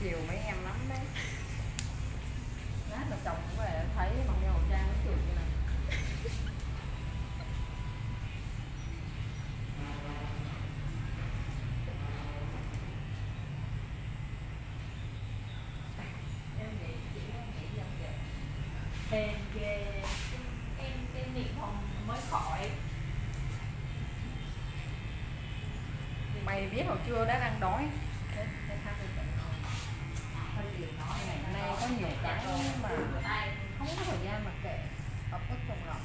chiều mấy em lắm đấy. Lát mà chồng cũng về thấy bằng đeo khẩu trang nó chửi như này. Hèn ghê. Em niệm phòng mới khỏi. Mày biết hồi trưa đã đang đói. Cái thằng ngày nay có nhiều cái mà không có thời gian mà kể, học ít trong lòng.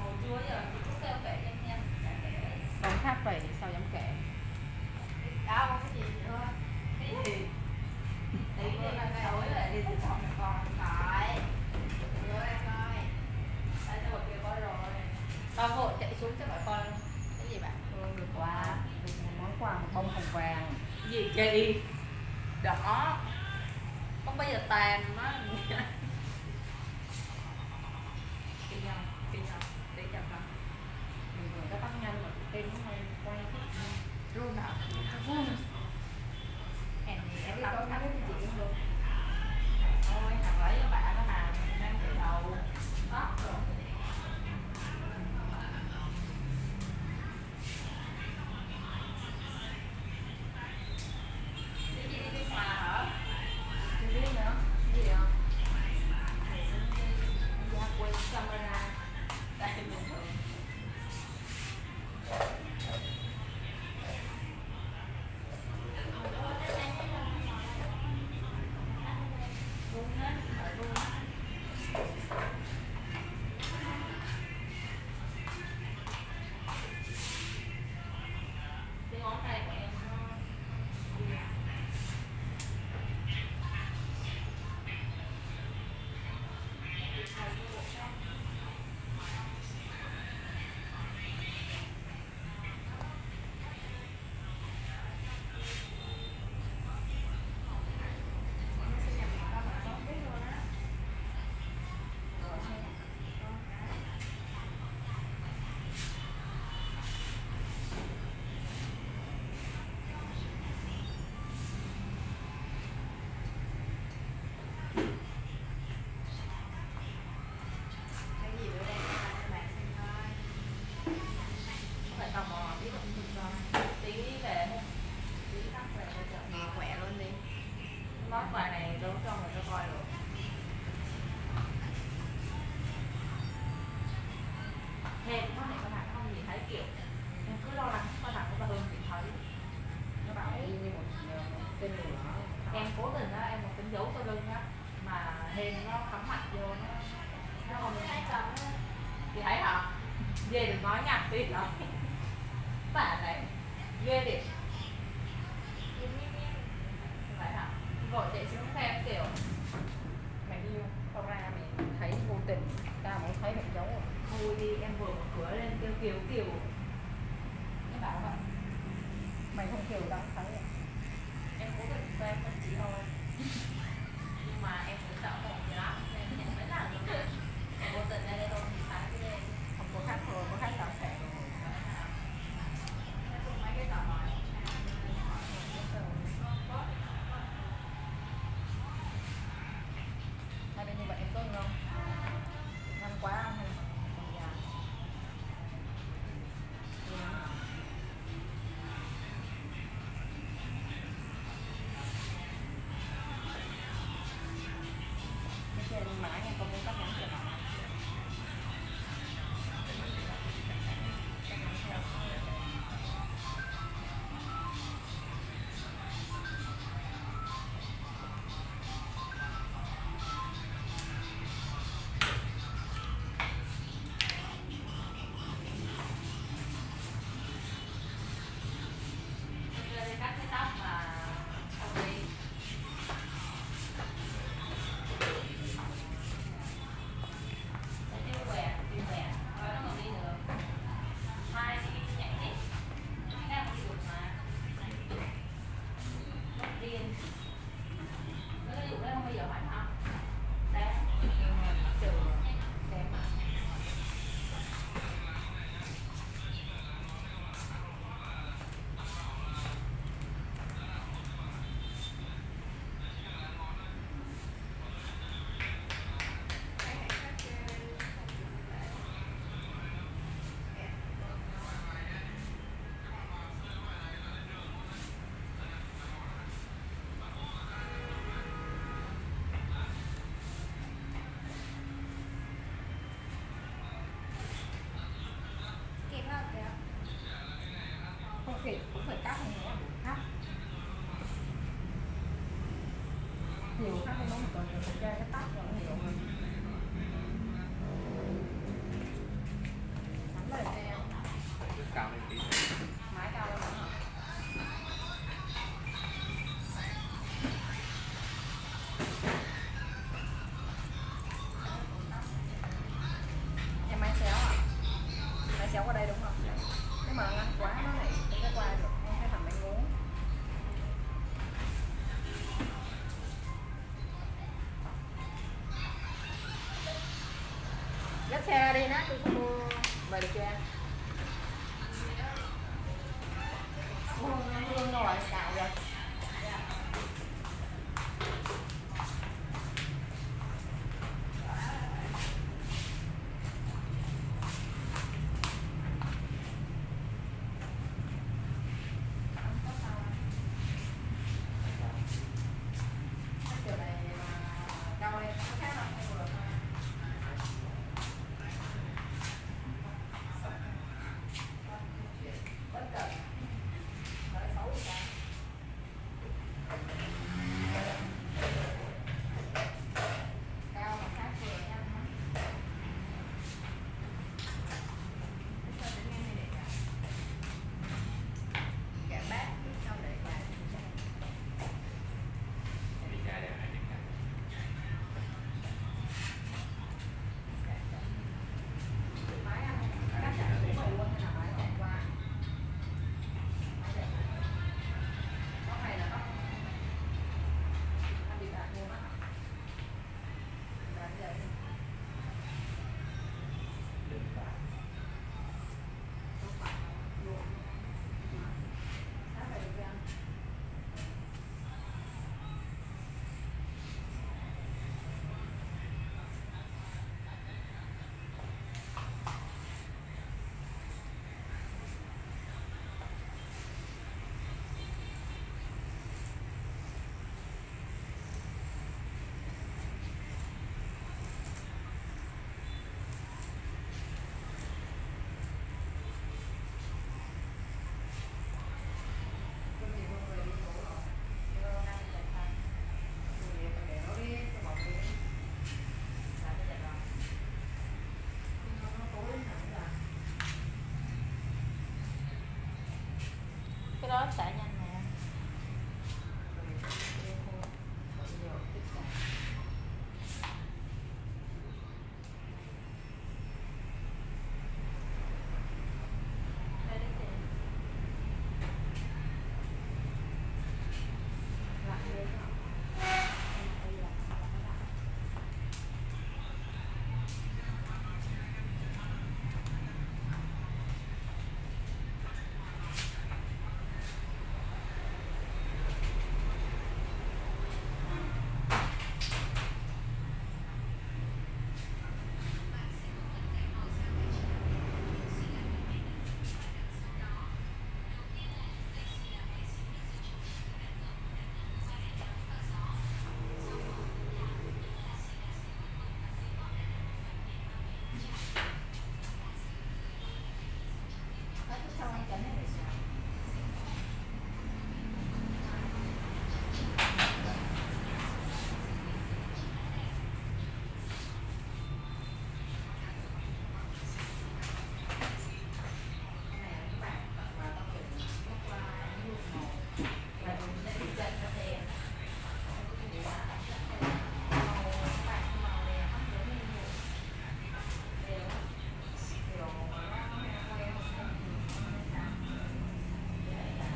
Hồi trưa giờ chị cũng kêu kể cho em kể. Đồng Tháp vậy thì sao dám kể. Đâu cái gì nữa. Cái gì đi tối lại đi thực phòng con phải nhớ em coi đây cho một kia có rồi con vội chạy xuống cho bà con cái gì bạn Được quà, được một món quà, một bông hồng vàng. gì chị đó không bao giờ tàn nó kinh nhau để chậm con Bình thường các bác nhanh mà tên nó hay quay run hả hèn gì em làm thắng với chị cũng được thôi thằng lấy cho bạn nó hàng đang từ đầu đó rồi cái gì đi biên hòa hả chưa biết nữa. Cái gì không? ra quên camera đây bình thường luôn hết luôn cái ngón tay của em nó cái gì nữa đây cho bạn xem coi phải tò mò biết không tí về không tí tắt về cho chợ Nghe khỏe luôn đi. món quà này tôi cho người ta coi được thêm món này các bạn không nhìn thấy kiểu em cứ lo lắng có thằng của bà Hương chị thấy Nó bảo y như một tên lửa. em cố tình á em một tính dấu sau lưng á mà hên nó cắm mặt vô nó không chị thấy hả về đừng nói nhạc tí đó bạn này ghê đi phải hả vội chạy xuống xem kiểu Mày yêu tao ra mày thấy vô tình, tao mới thấy mày giấu rồi. thôi đi em vừa mở cửa lên kêu kiểu cái bảo vậy Mày không kêu tao không thấy rồi. em cố tình quen con chị thôi nhưng mà em cũng sợ một gì lắm nên em mới làm được em vô tình đây đây tôi thì phải cái đây Không có khách thôi, có khách tao sẽ rồi. nói chung mấy cái trò này muốn còn chơi cái tóc rồi nhiều hơn. Hắn lời treo cao lên tí. mái cao lên hả? Em máy xéo à? Máy xéo qua đây đúng không? Nếu mà ngăn quá nó lại không có qua được, em phải làm bánh ngố. Dắt xe ra đi nát, tôi không mua về được chưa em? Hương rồi, cạo rồi. Kiểu này mà cao lên có khác không? Hay vừa thôi? Bất cẩn. Nói xấu thì sao? Cao mà khác vừa nha. Sao đến nghe này để cả? Cả bát sao để cả? Đi ra đây, đi ra. Máy ăn cắt chặt xuống rồi luôn hay là máy gọt qua? Máy để tóc này là tóc ăn bị bạc luôn á hả? Bạc vậy. Đơn giản. Không phải luôn. Sát về được chưa? Tôi thì mọi người đi ngủ rồi. Tôi đang chạy thang. Tôi để nó đi, tôi bỏ đi. Là tôi chạy rồi. Nó tối hẳn là Cái đó xả nhanh nè. nhiều tích cả. Đây đấy chị. Lại lên hả? Đây là nó lại. Nó cứ xong anh chấm này để sao? Cái này là các bạn và tao phải nhắc qua nhuộm màu. Là mình sẽ bị chân nó đen. Màu bạc màu đen không giống như nhuộm. Đều á. Kiểu nó quen một cái gì nó mới sáng. Vậy là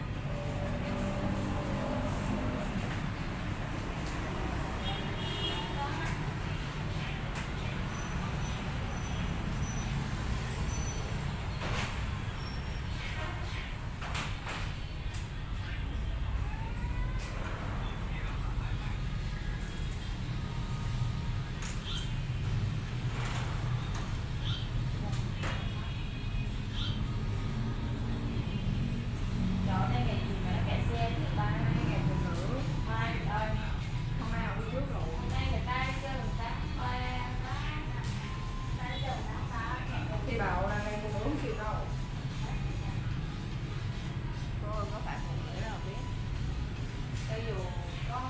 Trời ơi, ngày gì mà nó kẹt xe thì ba ngày phụ nữ mai ơi. hôm nay học đi trước rồi. Hôm nay người ta kêu người ta khoe đó. Ta kêu người ta phá kẹt rồi. Thì bảo là ngày phụ nữ không chịu đâu. Cô ơi, có phải phụ nữ đâu biết. Cho dù có